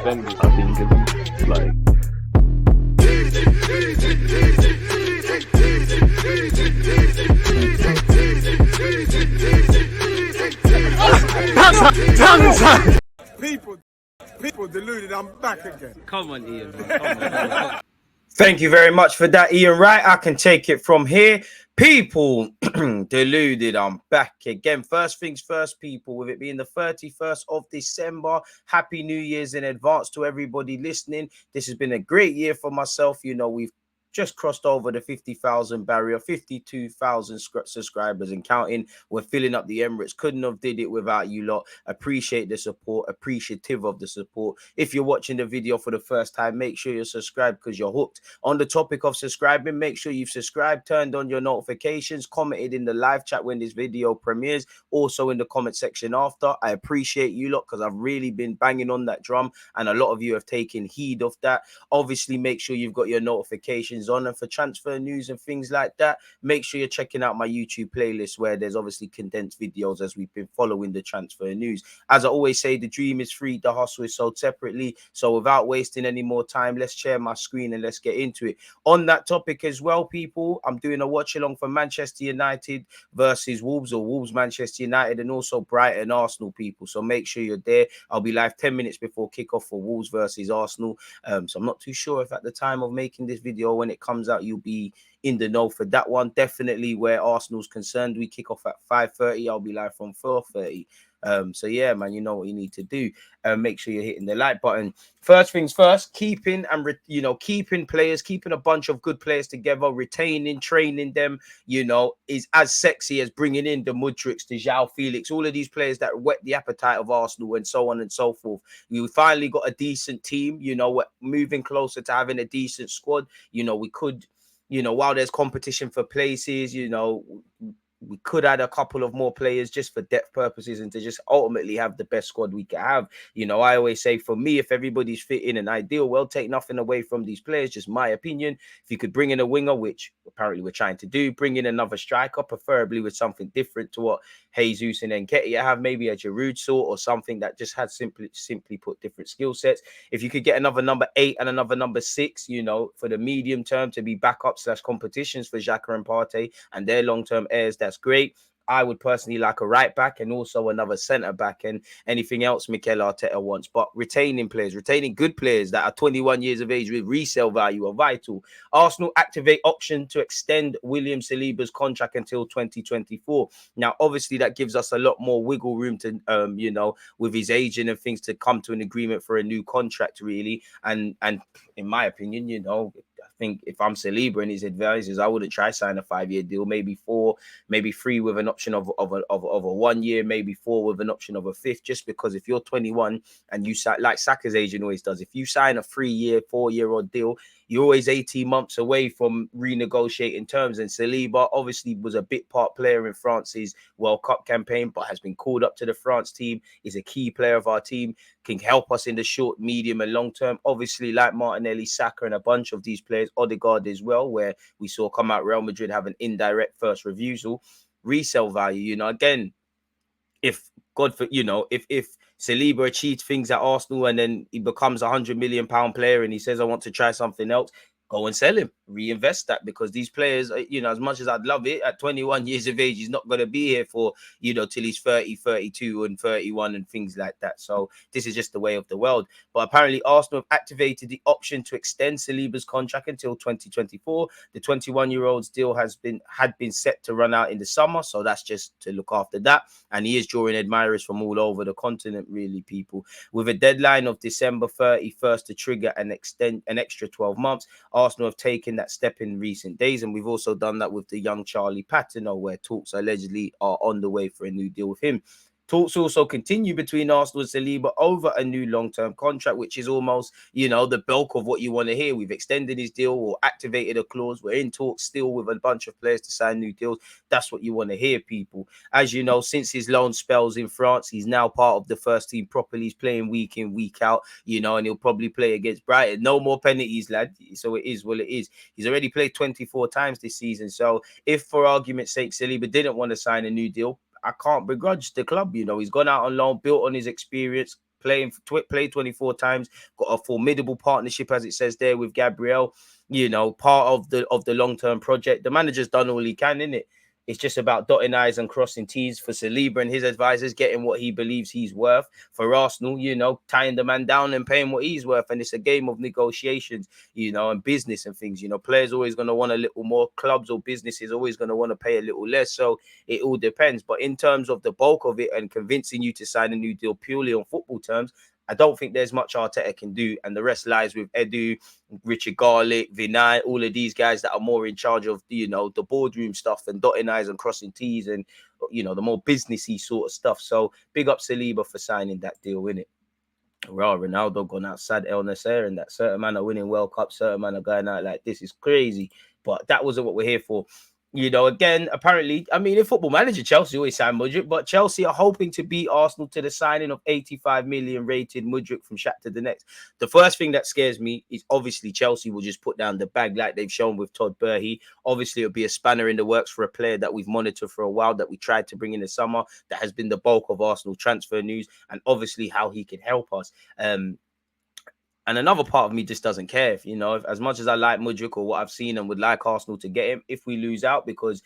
defenders, I think, is like. People deluded, I'm back again. Come on, Ian. Come on. Thank you very much for that, Ian. Right, I can take it from here. People, deluded, I'm back again. First things first, people, with it being the 31st of December, Happy New Year's in advance to everybody listening. This has been a great year for myself. You know, we've just crossed over the 50,000 barrier, 52,000 subscribers and counting. We're filling up the Emirates. Couldn't have did it without you lot. Appreciate the support, appreciative of the support. If you're watching the video for the first time, make sure you're subscribed because you're hooked. On the topic of subscribing, make sure you've subscribed, turned on your notifications, commented in the live chat when this video premieres, also in the comment section after. I appreciate you lot because I've really been banging on that drum and a lot of you have taken heed of that. Obviously, make sure you've got your notifications on, and for transfer news and things like that, make sure you're checking out my YouTube playlist where there's obviously condensed videos as we've been following the transfer news. As I always say, the dream is free, the hustle is sold separately. So without wasting any more time, let's share my screen and let's get into it. On that topic as well, people, I'm doing a watch along for Manchester United versus Wolves, or Wolves Manchester United, and also Brighton Arsenal, people. So make sure you're there. I'll be live 10 minutes before kickoff for Wolves versus Arsenal. So I'm not too sure if at the time of making this video, when it comes out, you'll be in the know for that one. Definitely where Arsenal's concerned, we kick off at 5:30. I'll be live from 4:30. So yeah, man, you know what you need to do. Make sure you're hitting the like button. First things first, keeping players, keeping a bunch of good players together, retaining, training them, is as sexy as bringing in the Mudryks, the João Felix, all of these players that whet the appetite of Arsenal and so on and so forth. We finally got a decent team, we're moving closer to having a decent squad. We could, while there's competition for places, we could add a couple of more players just for depth purposes and to just ultimately have the best squad we can have. I always say, for me, if everybody's fit in and ideal, well, take nothing away from these players, just my opinion. If you could bring in a winger, which apparently we're trying to do, bring in another striker, preferably with something different to what Jesus and Nketiah have, maybe a Giroud sort or something that just had simply put different skill sets. If you could get another number 8 and another number 6, for the medium term to be backup / competitions for Xhaka and Partey and their long-term heirs, that's great. I would personally like a right back and also another centre back and anything else Mikel Arteta wants. But retaining good players that are 21 years of age with resale value are vital. Arsenal activate option to extend William Saliba's contract until 2024. Now, obviously, that gives us a lot more wiggle room to, with his agent and things to come to an agreement for a new contract, really. And in my opinion, I think if I'm Saliba and his advisors, I wouldn't try sign a 5-year deal, maybe 4, maybe 3 with an option of a 1 year, maybe 4 with an option of a 5th, just because if you're 21 and you sign, like Saka's agent always does, if you sign a 3-year, 4-year-old deal, you're always 18 months away from renegotiating terms. And Saliba obviously was a bit part player in France's World Cup campaign, but has been called up to the France team, is a key player of our team, can help us in the short, medium and long term. Obviously, like Martinelli, Saka and a bunch of these players, Odegaard as well, where we saw come out Real Madrid have an indirect first refusal. Resale value, again, if Saliba achieves things at Arsenal and then he becomes £100 million player and he says, I want to try something else, go and sell him, reinvest that, because these players, as much as I'd love it, at 21 years of age, he's not going to be here for, till he's 30, 32 and 31 and things like that. So this is just the way of the world. But apparently Arsenal have activated the option to extend Saliba's contract until 2024. The 21-year-old's deal had been set to run out in the summer. So that's just to look after that. And he is drawing admirers from all over the continent, really, people. With a deadline of December 31st to trigger an extra 12 months, Arsenal have taken that step in recent days, and we've also done that with the young Charlie Patino, where talks allegedly are on the way for a new deal with him. Talks also continue between Arsenal and Saliba over a new long-term contract, which is almost, the bulk of what you want to hear. We've extended his deal or activated a clause. We're in talks still with a bunch of players to sign new deals. That's what you want to hear, people. As you know, since his loan spells in France, he's now part of the first team properly. He's playing week in, week out, and he'll probably play against Brighton. No more penalties, lad. So it is what it is. He's already played 24 times this season. So if, for argument's sake, Saliba didn't want to sign a new deal, I can't begrudge the club. He's gone out on loan, built on his experience, played 24 times, got a formidable partnership, as it says there, with Gabriel. Part of the long-term project. The manager's done all he can, in it. It's just about dotting I's and crossing T's for Saliba and his advisors, getting what he believes he's worth. For Arsenal, tying the man down and paying what he's worth. And it's a game of negotiations, and business and things. Players always going to want a little more. Clubs or businesses always going to want to pay a little less. So it all depends. But in terms of the bulk of it and convincing you to sign a new deal purely on football terms, I don't think there's much Arteta can do, and the rest lies with Edu, Richard Garlick, Vinay, all of these guys that are more in charge of, the boardroom stuff and dotting I's and crossing T's and, the more businessy sort of stuff. So big up Saliba for signing that deal, innit? Ronaldo gone outside El Nasser, and that certain man are winning World Cup, certain man are going out like this is crazy. But that wasn't what we're here for. Again, apparently, in Football Manager, Chelsea always sign Mudryk, but Chelsea are hoping to beat Arsenal to the signing of 85 million rated Mudryk from Shakhtar Donetsk. The first thing that scares me is obviously Chelsea will just put down the bag like they've shown with Todd Berhe. Obviously, it'll be a spanner in the works for a player that we've monitored for a while, that we tried to bring in the summer, that has been the bulk of Arsenal transfer news, and obviously how he can help us. And another part of me just doesn't care if as much as I like Mudryk or what I've seen and would like Arsenal to get him, if we lose out because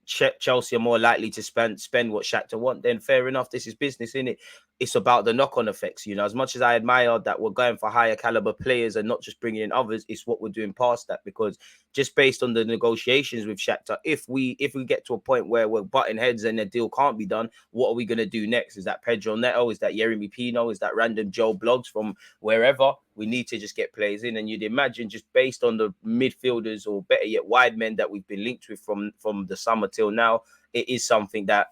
Chelsea are more likely to spend what Shakhtar want, then fair enough. This is business, innit? It's about the knock-on effects. As much as I admire that we're going for higher caliber players and not just bringing in others, it's what we're doing past that. Because just based on the negotiations with Shakhtar, if we get to a point where we're butting heads and the deal can't be done, what are we going to do next? Is that Pedro Neto? Is that Yeremy Pino? Is that random Joe Blogs from wherever? We need to just get players in. And you'd imagine, just based on the midfielders, or better yet, wide men that we've been linked with from the summer till now, it is something that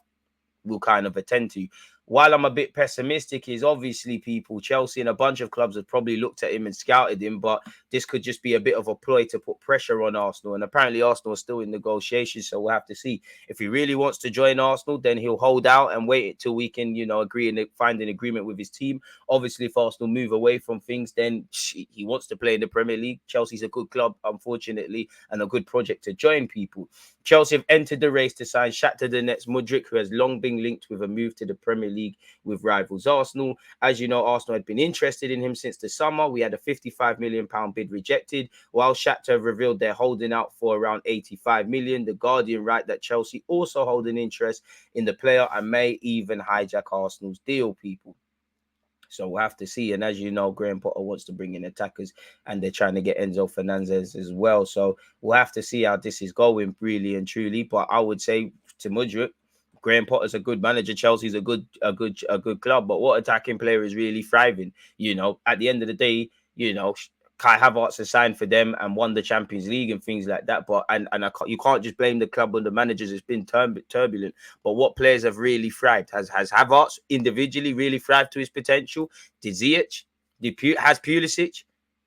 we'll kind of attend to. While I'm a bit pessimistic, is obviously Chelsea and a bunch of clubs have probably looked at him and scouted him, but this could just be a bit of a ploy to put pressure on Arsenal. And apparently Arsenal are still in negotiations, so we'll have to see. If he really wants to join Arsenal, then he'll hold out and wait until we can, agree and find an agreement with his team. Obviously, if Arsenal move away from things, then he wants to play in the Premier League. Chelsea's a good club, unfortunately, and a good project to join people. Chelsea have entered the race to sign Shakhtar Donetsk Mudryk, who has long been linked with a move to the Premier League with rivals Arsenal. As you know, Arsenal had been interested in him since the summer. We had a £55 million bid rejected, while Shakhtar have revealed they're holding out for around 85 million. The Guardian write that Chelsea also hold an interest in the player and may even hijack Arsenal's deal, people. So we'll have to see. And as you know, Graham Potter wants to bring in attackers, and they're trying to get Enzo Fernandez as well. So we'll have to see how this is going, really and truly. But I would say to Mudryk, Graham Potter's a good manager. Chelsea's a good club. But what attacking player is really thriving? At the end of the day, Kai Havertz has signed for them and won the Champions League and things like that. But you can't just blame the club on the managers. It's been turbulent. But what players have really thrived? Has Havertz individually really thrived to his potential? Did Ziyech? Has Pulisic?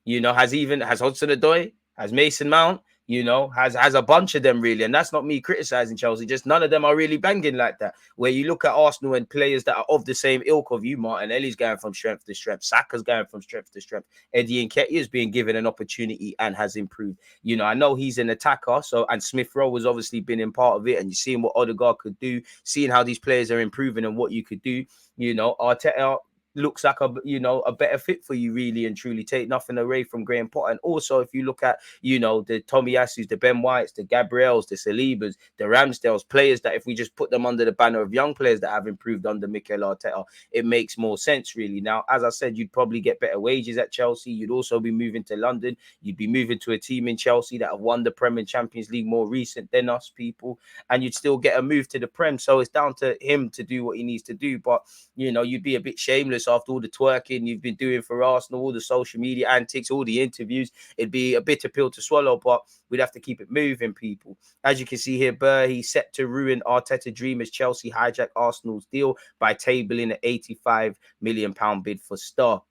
Has Hudson-Odoi? Has Mason Mount? Has a bunch of them, really. And that's not me criticizing Chelsea. Just none of them are really banging like that. Where you look at Arsenal and players that are of the same ilk of you, Martinelli's going from strength to strength. Saka's going from strength to strength. Eddie Nketiah is being given an opportunity and has improved. I know he's an attacker. And Smith Rowe has obviously been in part of it. And you're seeing what Odegaard could do, seeing how these players are improving and what you could do. Arteta looks like a better fit for you, really and truly. Take nothing away from Graham Potter. And also, if you look at the Tomiyasus, the Ben Whites, the Gabriels, the Salibas, the Ramsdales, players that if we just put them under the banner of young players that have improved under Mikel Arteta, it makes more sense, really. Now, as I said, you'd probably get better wages at Chelsea. You'd also be moving to London. You'd be moving to a team in Chelsea that have won the Prem and Champions League more recent than us, people, and you'd still get a move to the Prem. So it's down to him to do what he needs to do. But you'd be a bit shameless after all the twerking you've been doing for Arsenal, all the social media antics, all the interviews. It'd be a bitter pill to swallow, but we'd have to keep it moving, people. As you can see here, he's set to ruin Arteta dream as Chelsea hijack Arsenal's deal by tabling an £85 million bid for Star.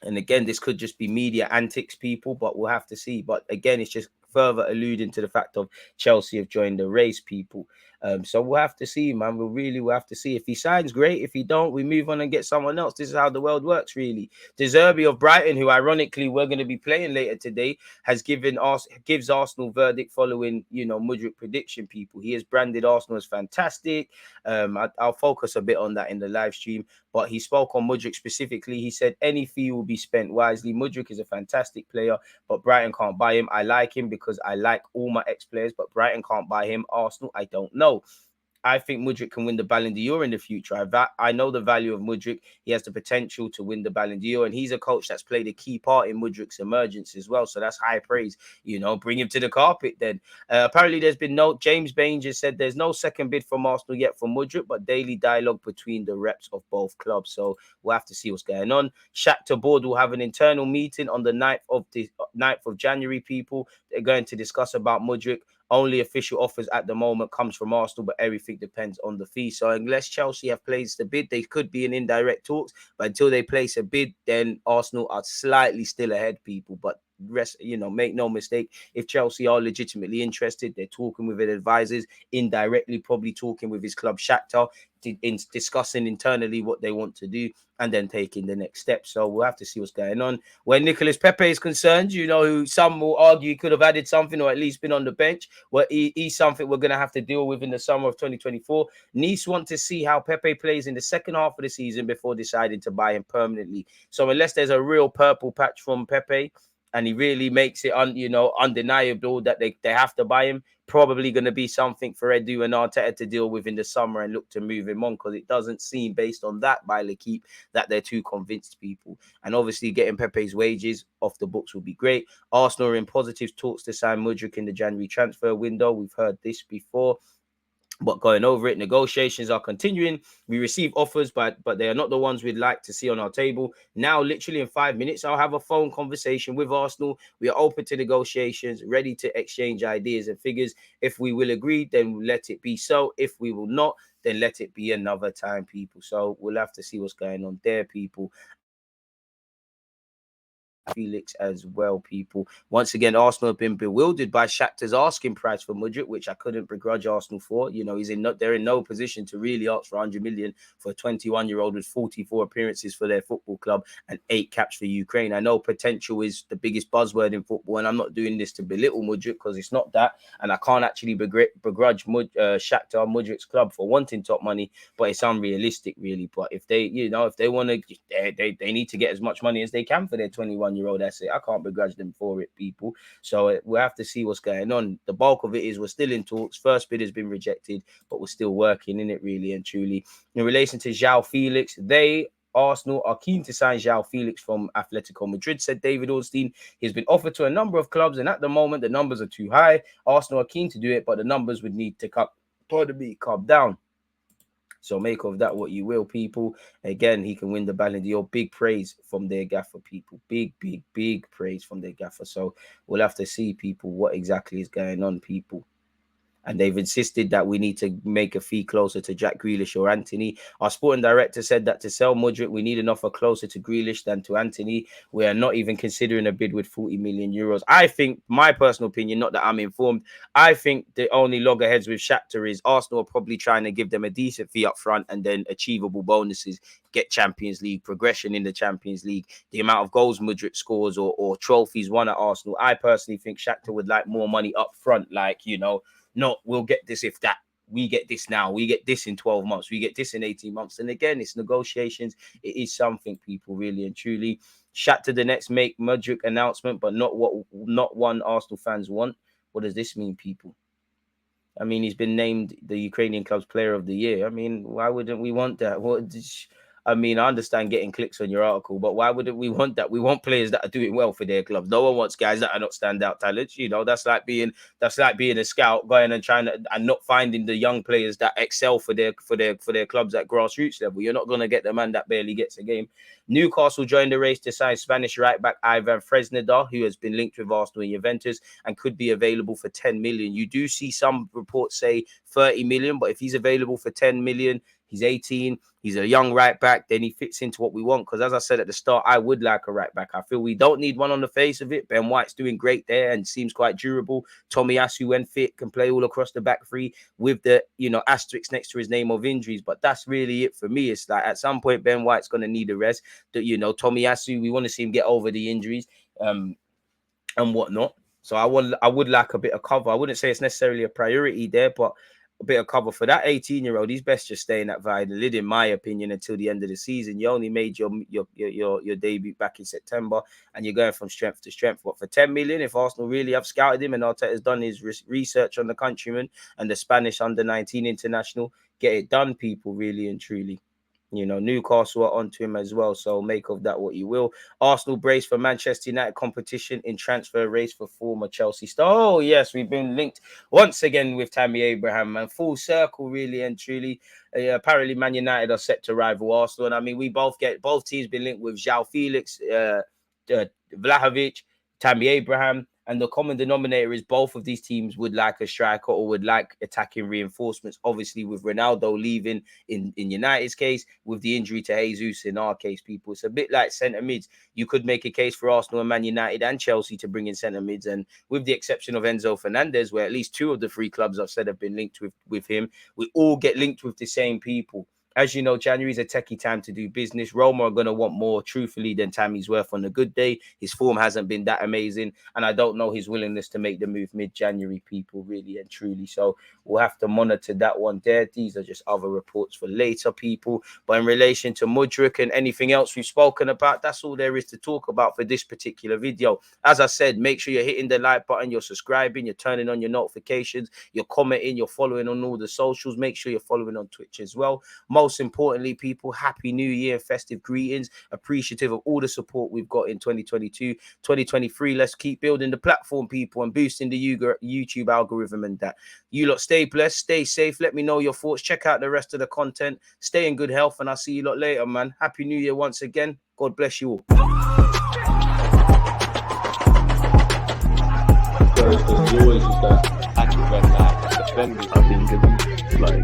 And again, this could just be media antics, people, but we'll have to see. But again, it's just further alluding to the fact of Chelsea have joined the race, people. So we'll have to see, man. We'll have to see. If he signs, great. If he don't, we move on and get someone else. This is how the world works, really. De Zerbi of Brighton, who ironically we're going to be playing later today, gives Arsenal verdict following, Mudryk prediction, people. He has branded Arsenal as fantastic. I'll focus a bit on that in the live stream, but he spoke on Mudryk specifically. He said any fee will be spent wisely. Mudryk is a fantastic player, but Brighton can't buy him. I like him because I like all my ex-players, but Brighton can't buy him. Arsenal, I don't know. I think Mudryk can win the Ballon d'Or in the future. I know the value of Mudryk. He has the potential to win the Ballon d'Or, and he's a coach that's played a key part in Mudryk's emergence as well. So that's high praise. Bring him to the carpet then. Apparently, there's been James Bain just said there's no second bid from Arsenal yet for Mudryk, but daily dialogue between the reps of both clubs. So we'll have to see what's going on. Shakhtar board will have an internal meeting on the 9th of January, people. They're going to discuss about Mudryk. Only official offers at the moment comes from Arsenal, but everything depends on the fee. So unless Chelsea have placed a bid, they could be in indirect talks. But until they place a bid, then Arsenal are slightly still ahead, people. But rest, make no mistake, if Chelsea are legitimately interested, they're talking with their advisors, indirectly probably talking with his club Shakhtar, discussing internally what they want to do, and then taking the next step. So we'll have to see what's going on. When Nicolas Pepe is concerned, who some will argue he could have added something or at least been on the bench. Well, he's something we're going to have to deal with in the summer of 2024. Nice want to see how Pepe plays in the second half of the season before deciding to buy him permanently. So unless there's a real purple patch from Pepe, and he really makes it undeniable that they have to buy him, probably going to be something for Edu and Arteta to deal with in the summer and look to move him on, because it doesn't seem, based on that by L'Equipe, that they're too convinced, people. And obviously getting Pepe's wages off the books would be great. Arsenal are in positive talks to sign Mudryk in the January transfer window. We've heard this before. But going over it, negotiations are continuing. We receive offers, but they are not the ones we'd like to see on our table. Now, literally in 5 minutes, I'll have a phone conversation with Arsenal. We are open to negotiations, ready to exchange ideas and figures. If we will agree, then let it be so. If we will not, then let it be another time, people. So we'll have to see what's going on there, people. Felix as well, people. Once again, Arsenal have been bewildered by Shakhtar's asking price for Mudryk, which I couldn't begrudge Arsenal for. They're in no position to really ask for 100 million for a 21-year-old with 44 appearances for their football club and 8 caps for Ukraine. I know potential is the biggest buzzword in football, and I'm not doing this to belittle Mudryk, because it's not that, and I can't actually begrudge Shakhtar, Mudryk's club, for wanting top money, but it's unrealistic, really. But if they want to, they need to get as much money as they can for their 21-year-old asset. I can't begrudge them for it, people. So we'll have to see what's going on. The bulk of it is we're still in talks. First bid has been rejected, but we're still working in it, really and truly. In relation to João Felix, Arsenal are keen to sign João Felix from Atletico Madrid, said David Ornstein. He's been offered to a number of clubs, and at the moment, the numbers are too high. Arsenal are keen to do it, but the numbers would need to come down. So make of that what you will, people. Again, he can win the Ballon d'Or. Big praise from their gaffer, people. Big praise from their gaffer. So we'll have to see, people, what exactly is going on, people. And they've insisted that we need to make a fee closer to Jack Grealish or Anthony. Our sporting director said that to sell Mudryk, we need an offer closer to Grealish than to Anthony. We are not even considering a bid with 40 million euros. I think, my personal opinion, not that I'm informed, I think the only loggerheads with Shakhtar is Arsenal are probably trying to give them a decent fee up front and then achievable bonuses, get Champions League, progression in the Champions League, the amount of goals Mudryk scores or trophies won at Arsenal. I personally think Shakhtar would like more money up front, not we'll get this if that. We get this now. We get this in 12 months. We get this in 18 months. And again, it's negotiations. It is something, people, really and truly. Shakhtar the next make Mudryk announcement, but not one Arsenal fans want. What does this mean, people? I mean, he's been named the Ukrainian club's player of the year. I mean, why wouldn't we want that? I understand getting clicks on your article, but why wouldn't we want that? We want players that are doing well for their clubs. No one wants guys that are not standout talents. That's like being a scout, going and trying to and not finding the young players that excel for their clubs at grassroots level. You're not going to get the man that barely gets a game. Newcastle joined the race to sign Spanish right back Ivan Fresneda, who has been linked with Arsenal and Juventus and could be available for 10 million. You do see some reports say 30 million, but if he's available for 10 million, He's 18. He's a young right back. Then he fits into what we want. Because as I said at the start, I would like a right back. I feel we don't need one on the face of it. Ben White's doing great there and seems quite durable. Tomiyasu, when fit, can play all across the back three with the, asterisk next to his name of injuries. But that's really it for me. It's like at some point, Ben White's going to need a rest. Tomiyasu, we want to see him get over the injuries and whatnot. So I would like a bit of cover. I wouldn't say it's necessarily a priority there, but a bit of cover for that 18-year-old. He's best just staying at Valladolid, in my opinion, until the end of the season. You only made your debut back in September, and you're going from strength to strength. But for 10 million, if Arsenal really have scouted him and Arteta's done his research on the countryman and the Spanish under-19 international, get it done, people, really and truly. Newcastle are onto him as well, so make of that what you will. Arsenal brace for Manchester United competition in transfer race for former Chelsea star. Oh, yes, we've been linked once again with Tammy Abraham, man. Full circle, really and truly. Apparently, Man United are set to rival Arsenal, and I mean, both teams been linked with João Felix, Vlahovic, Tammy Abraham. And the common denominator is both of these teams would like a striker or would like attacking reinforcements. Obviously, with Ronaldo leaving in United's case, with the injury to Jesus in our case, people. It's a bit like centre mids. You could make a case for Arsenal and Man United and Chelsea to bring in centre mids. And with the exception of Enzo Fernandez, where at least 2 of the 3 clubs I've said have been linked with him, we all get linked with the same people. As you know, January is a techie time to do business. Roma are going to want more, truthfully, than Tammy's worth on a good day. His form hasn't been that amazing, and I don't know his willingness to make the move mid-January, people, really and truly. So we'll have to monitor that one there. These are just other reports for later, people. But in relation to Mudryk and anything else we've spoken about, that's all there is to talk about for this particular video. As I said, make sure you're hitting the like button, you're subscribing, you're turning on your notifications, you're commenting, you're following on all the socials. Make sure you're following on Twitch as well. Most importantly, people, Happy New Year, festive greetings. Appreciative of all the support we've got in 2022, 2023. Let's keep building the platform, people, and boosting the YouTube algorithm and that. You lot stay blessed, stay safe. Let me know your thoughts. Check out the rest of the content. Stay in good health, and I'll see you lot later, man. Happy New Year once again. God bless you all. There's always just that active red light defenders. I think it's like